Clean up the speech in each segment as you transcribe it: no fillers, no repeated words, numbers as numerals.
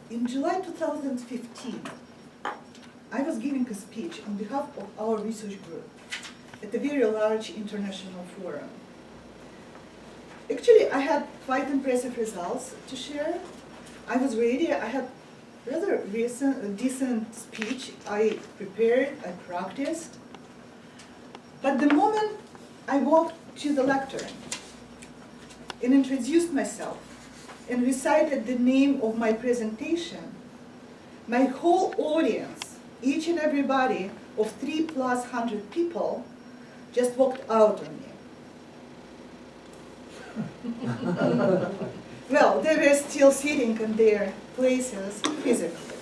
In July 2015, I was giving a speech on behalf of our research group at a very large international forum. Actually, I had quite impressive results to share. I was ready. I had rather decent speech. I prepared, I practiced. But the moment I walked to the lectern and introduced myself and recited the name of my presentation, my whole audience, each and everybody of 300+ people, just walked out on me. Well, they were still sitting in their places physically.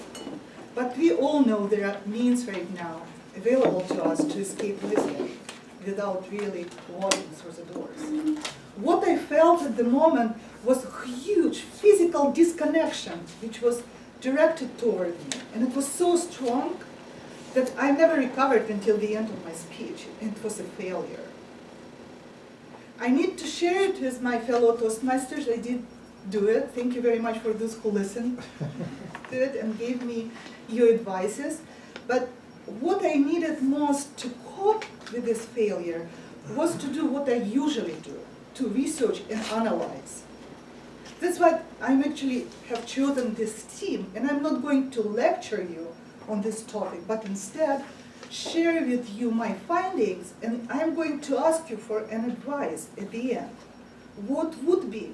But we all know there are means right now available to us to escape listening without really walking through the doors. What I felt at the moment was a huge physical disconnection which was directed toward me. And it was so strong that I never recovered until the end of my speech. It was a failure. I need to share it with my fellow Toastmasters. I did do it. Thank you very much for those who listened to it and gave me your advices. But what I needed most to cope with this failure was to do what I usually do, to research and analyze. That's why I'm actually have chosen this theme, and I'm not going to lecture you on this topic, but instead share with you my findings, and I'm going to ask you for an advice at the end. What would be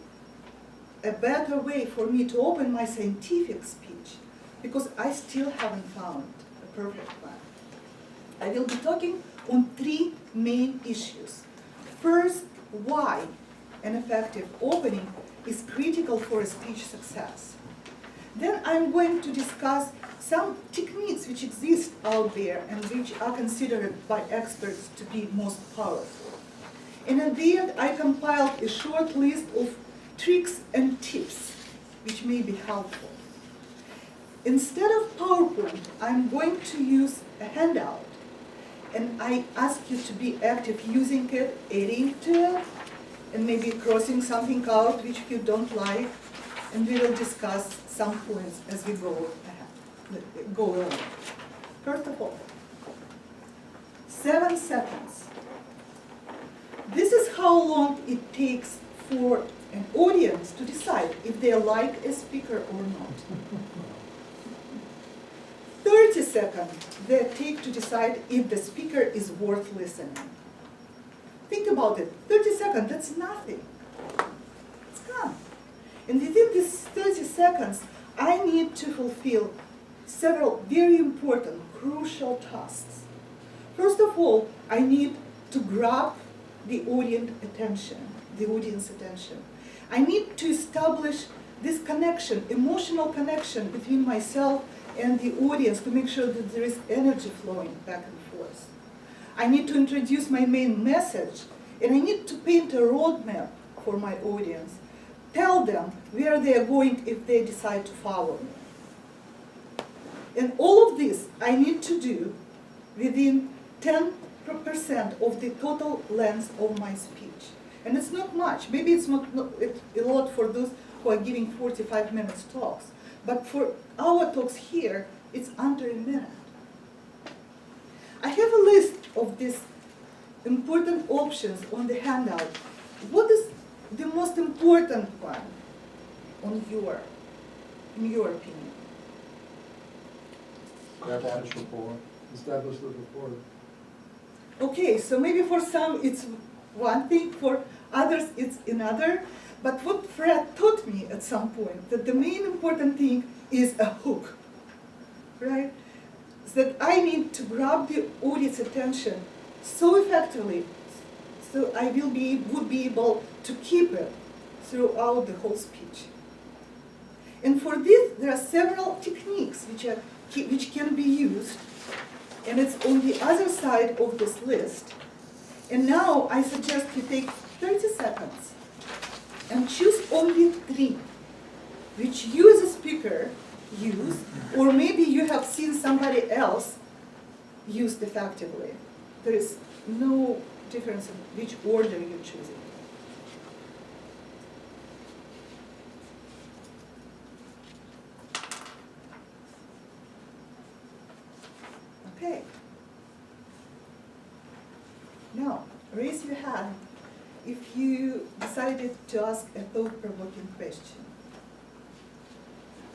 a better way for me to open my scientific speech? Because I still haven't found a perfect one. I will be talking on 3 main issues. First, why an effective opening is critical for a speech success. Then I'm going to discuss some techniques which exist out there and which are considered by experts to be most powerful. And at the end, I compiled a short list of tricks and tips which may be helpful. Instead of PowerPoint, I'm going to use a handout. And I ask you to be active using it, adding to it, and maybe crossing something out which you don't like. And we will discuss some points as we go along. First of all, 7 seconds. This is how long it takes for an audience to decide if they like a speaker or not. 30 seconds they take to decide if the speaker is worth listening. Think about it. 30 seconds, that's nothing. It's gone. And within these 30 seconds, I need to fulfill several very important, crucial tasks. First of all, I need to grab the audience attention. I need to establish this connection, emotional connection between myself and the audience to make sure that there is energy flowing back and forth. I need to introduce my main message, and I need to paint a roadmap for my audience. Tell them where they are going if they decide to follow me. And all of this I need to do within 10% of the total length of my speech. And it's not much. Maybe it's not a lot for those who are giving 45 minutes talks. But for our talks here, it's under a minute. I have a list of these important options on the handout. What is the most important one in your opinion? Establish the rapport. Okay, so maybe for some it's one thing, for others it's another. But what Fred taught me at some point, that the main important thing is a hook, right? So that I need to grab the audience attention so effectively, so I would be able to keep it throughout the whole speech. And for this, there are several techniques which can be used, and it's on the other side of this list. And now I suggest you take 30 seconds and choose only 3 which you as a speaker use, or maybe you have seen somebody else used effectively. There is no difference in which order you choose it. raise your hand if you decided to ask a thought-provoking question.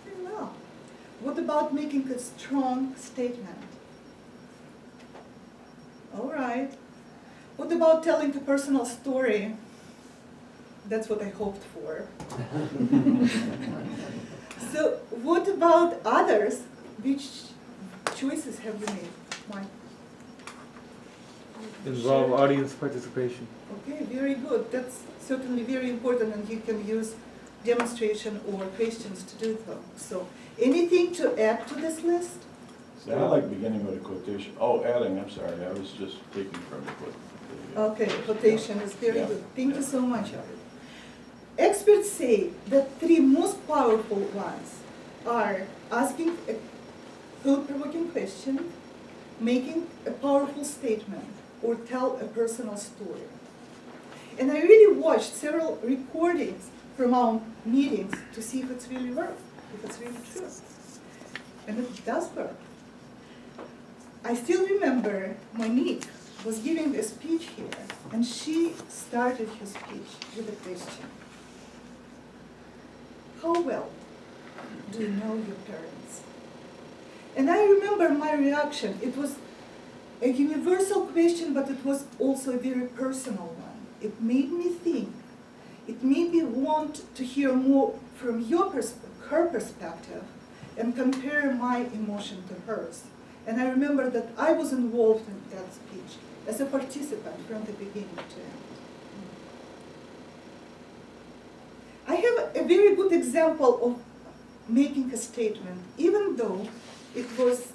Very well. What about making a strong statement? All right. What about telling a personal story? That's what I hoped for. So what about others? Which choices have you made, Mike? Involve Sure. audience participation. Okay, very good. That's certainly very important, and you can use demonstration or questions to do so. So, anything to add to this list? See, I like beginning with a quotation. Oh, adding, I'm sorry, I was just taking from the. Okay, quotation is very Yeah. good. Thank you so much, Ari. Experts say that three most powerful ones are asking a thought-provoking question, making a powerful statement, or tell a personal story. And I really watched several recordings from our meetings to see if it's really work, if it's really true. And it does work. I still remember Monique was giving a speech here, and she started her speech with a question. How well do you know your parents? And I remember my reaction. It was a universal question, but it was also a very personal one. It made me think. It made me want to hear more from her perspective and compare my emotion to hers. And I remember that I was involved in that speech as a participant from the beginning to end. I have a very good example of making a statement, even though it was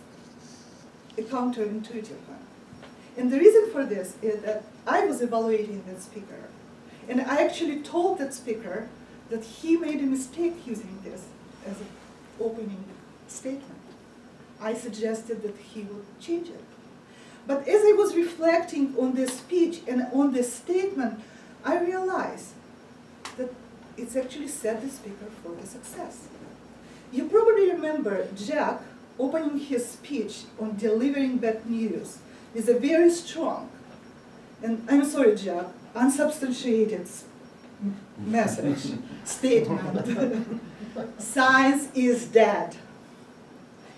a counterintuitive one. And the reason for this is that I was evaluating that speaker. And I actually told that speaker that he made a mistake using this as an opening statement. I suggested that he would change it. But as I was reflecting on this speech and on this statement, I realized that it's actually set the speaker for the success. You probably remember Jack opening his speech on delivering bad news with a very strong, and I'm sorry, Jack, unsubstantiated message, statement. Science is dead.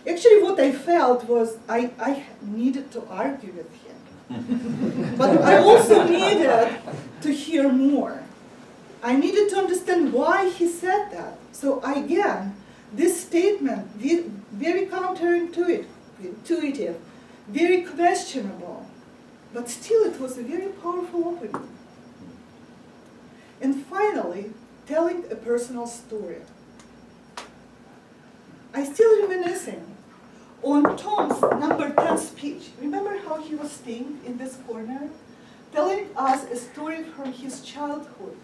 Actually, what I felt was I needed to argue with him. But I also needed to hear more. I needed to understand why he said that. So again, this statement, very counterintuitive, very questionable, but still it was a very powerful opening. And finally, telling a personal story. I still reminiscing on Tom's number 10 speech. Remember how he was staying in this corner, telling us a story from his childhood,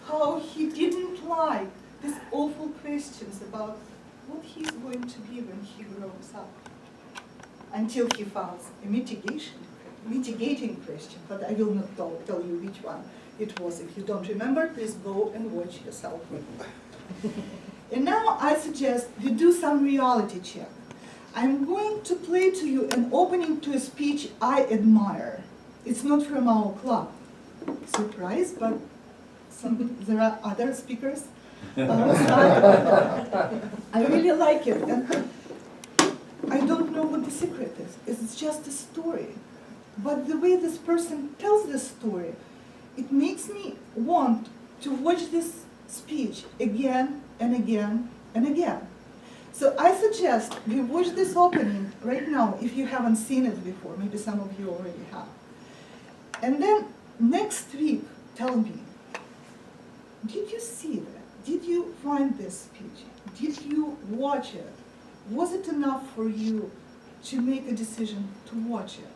how he didn't like these awful questions about what he's going to be when he grows up, until he found a mitigating question, but I will not tell you which one it was. If you don't remember, please go and watch yourself. And now I suggest we do some reality check. I'm going to play to you an opening to a speech I admire. It's not from our club. Surprise, but there are other speakers outside. I really like it. And I don't know what the secret is. It's just a story. But the way this person tells this story, it makes me want to watch this speech again and again and again. So I suggest we watch this opening right now if you haven't seen it before. Maybe some of you already have. And then next week, tell me, did you see that? Did you find this speech? Did you watch it? Was it enough for you to make a decision to watch it?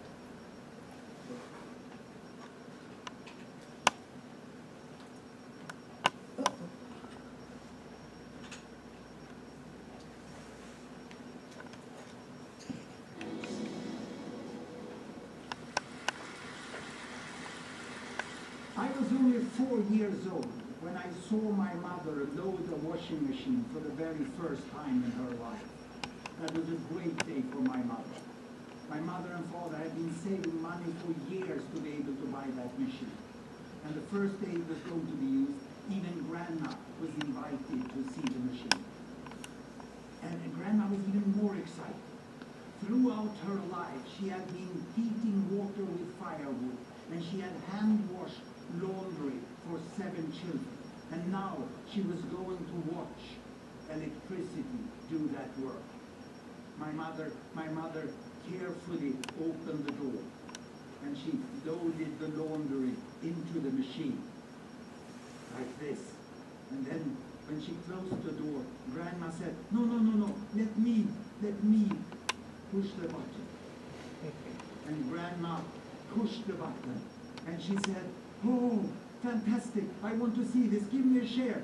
Uh-oh. 4 years old when I saw my mother load a washing machine for the very first time in her life. That was a great day for my mother. My mother and father had been saving money for years to be able to buy that machine. And the first day it was going to be used, even Grandma was invited to see the machine. And Grandma was even more excited. Throughout her life, she had been heating water with firewood, and she had hand-washed laundry for 7 children. And now she was going to watch electricity do that work. My mother carefully opened the door, and she loaded the laundry into the machine, like this. And then when she closed the door, Grandma said, no, let me push the button. And Grandma pushed the button, and she said, oh, fantastic, I want to see this, give me a share,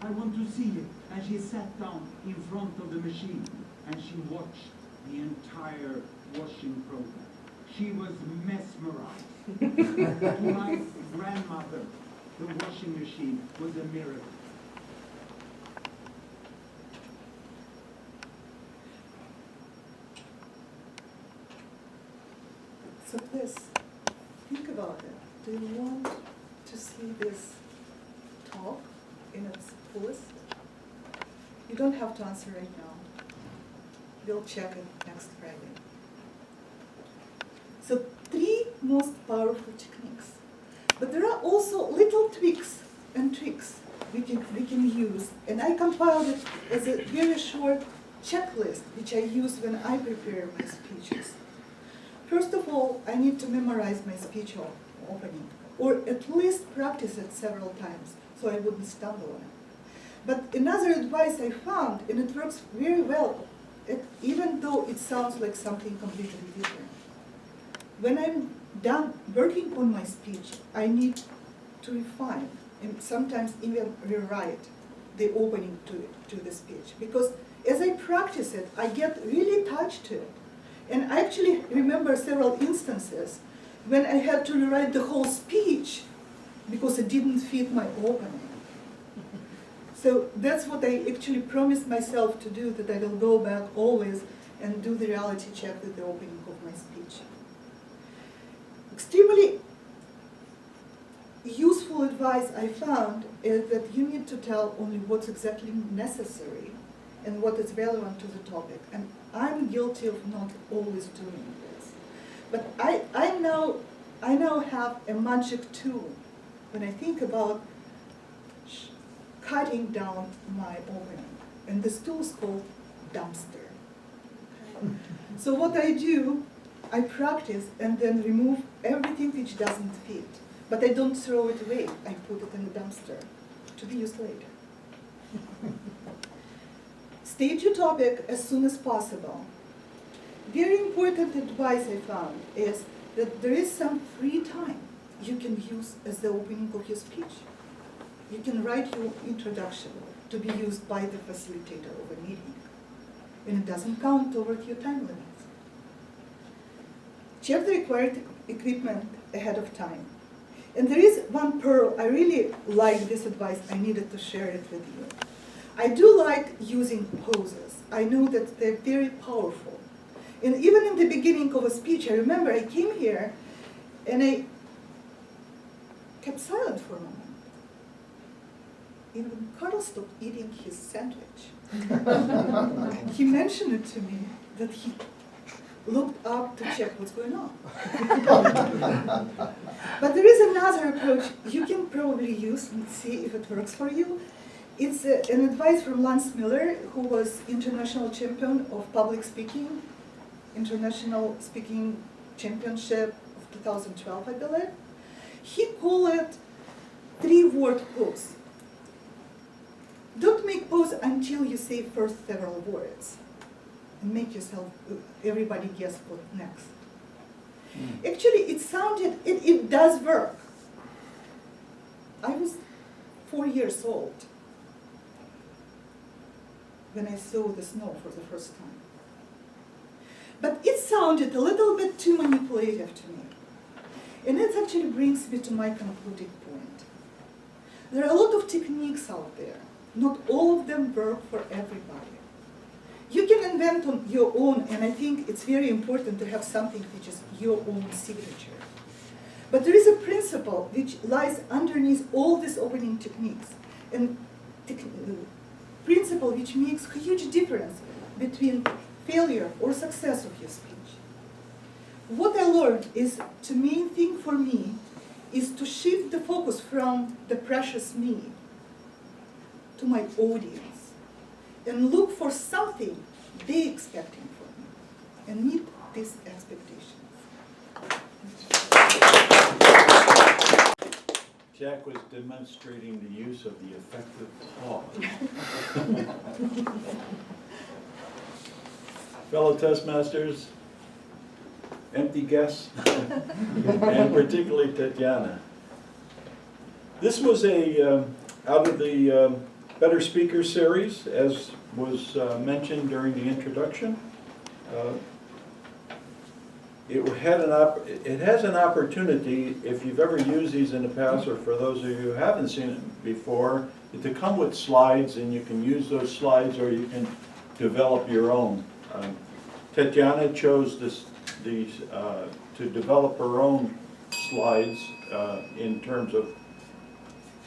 I want to see it. And she sat down in front of the machine, and she watched the entire washing program. She was mesmerized. To my grandmother, the washing machine was a miracle. So please, think about it. Do you want to see this talk in its fullest? You don't have to answer right now. We'll check it next Friday. So 3 most powerful techniques. But there are also little tweaks and tricks we can use. And I compiled it as a very short checklist, which I use when I prepare my speeches. First of all, I need to memorize my speech opening, or at least practice it several times, so I wouldn't stumble on it. But another advice I found, and it works very well, even though it sounds like something completely different. When I'm done working on my speech, I need to refine and sometimes even rewrite the opening to the speech. Because as I practice it, I get really attached to it. And I actually remember several instances when I had to rewrite the whole speech because it didn't fit my opening. So that's what I actually promised myself to do, that I will go back always and do the reality check with the opening of my speech. Extremely useful advice I found is that you need to tell only what's exactly necessary and what is relevant to the topic. And I'm guilty of not always doing this. But I now have a magic tool when I think about cutting down my opening. And this tool is called dumpster. Okay? So what I do, I practice and then remove everything which doesn't fit. But I don't throw it away. I put it in the dumpster to be used later. State your topic as soon as possible. Very important advice I found is that there is some free time you can use as the opening of your speech. You can write your introduction to be used by the facilitator of a meeting, and it doesn't count toward your time limits. Check the required equipment ahead of time. And there is one pearl, I really like this advice, I needed to share it with you. I do like using poses. I know that they're very powerful. And even in the beginning of a speech, I remember I came here and I kept silent for a moment. Even Carl stopped eating his sandwich. He mentioned it to me that he looked up to check what's going on. But there is another approach you can probably use and see if it works for you. It's an advice from Lance Miller, who was international champion of public speaking, International Speaking Championship of 2012, I believe. He called it 3-word pose. Don't make pause until you say first several words and make yourself, everybody guess what next. Actually, it does work. I was 4 years old when I saw the snow for the first time. But it sounded a little bit too manipulative to me. And it actually brings me to my concluding point. There are a lot of techniques out there. Not all of them work for everybody. You can invent on your own, and I think it's very important to have something which is your own signature. But there is a principle which lies underneath all these opening techniques, and principle which makes a huge difference between failure or success of your speech. What I learned is the main thing for me is to shift the focus from the precious me to my audience and look for something they expecting from me and meet these expectations. Jack was demonstrating the use of the effective pause. Fellow testmasters, empty guests, and particularly Tatiana. This was out of the Better Speaker series, as was mentioned during the introduction. It has an opportunity, if you've ever used these in the past, or for those of you who haven't seen it before, to come with slides, and you can use those slides or you can develop your own. Tatiana chose to develop her own slides in terms of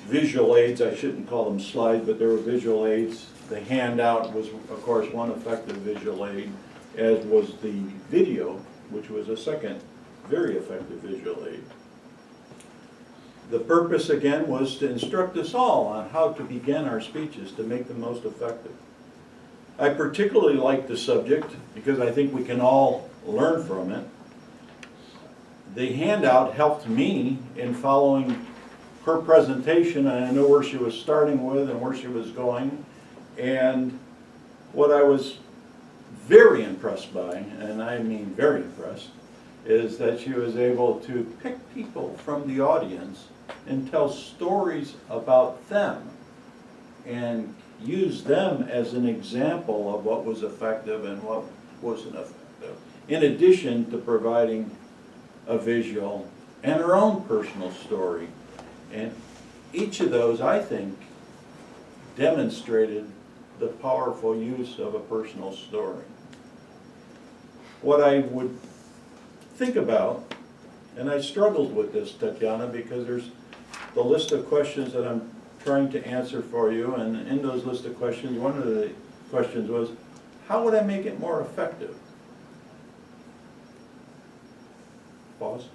visual aids. I shouldn't call them slides, but they were visual aids. The handout was, of course, one effective visual aid, as was the video, which was a second very effective visual aid. The purpose, again, was to instruct us all on how to begin our speeches to make them most effective. I particularly like the subject because I think we can all learn from it. The handout helped me in following her presentation, and I know where she was starting with and where she was going. And what I was very impressed by, and I mean very impressed, is that she was able to pick people from the audience and tell stories about them and use them as an example of what was effective and what wasn't effective, in addition to providing a visual and her own personal story. And each of those, I think, demonstrated the powerful use of a personal story. What I would think about, and I struggled with this, Tatiana, because there's the list of questions that I'm trying to answer for you, and in those list of questions, one of the questions was, how would I make it more effective? Pause.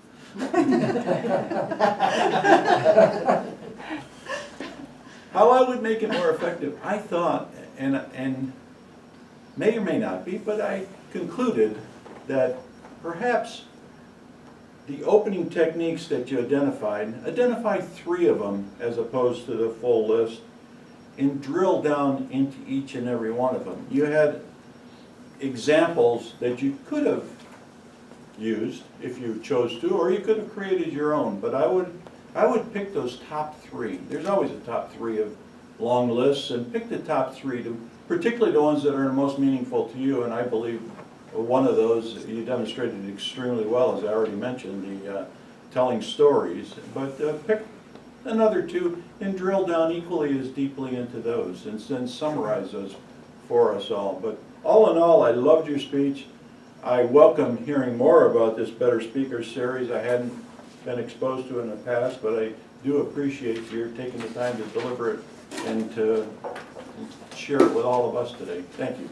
How I would make it more effective, I thought, and may or may not be, but I concluded that perhaps the opening techniques that you identify 3 of them as opposed to the full list, and drill down into each and every one of them. You had examples that you could have used if you chose to, or you could have created your own, but I would pick those top 3. There's always a top 3 of long lists, and pick the top 3, particularly the ones that are most meaningful to you, and I believe one of those you demonstrated extremely well, as I already mentioned, the telling stories, but pick another 2 and drill down equally as deeply into those, and then summarize those for us all. But all in all, I loved your speech. I welcome hearing more about this Better Speakers series. I hadn't been exposed to it in the past, but I do appreciate your taking the time to deliver it and to share it with all of us today. Thank you.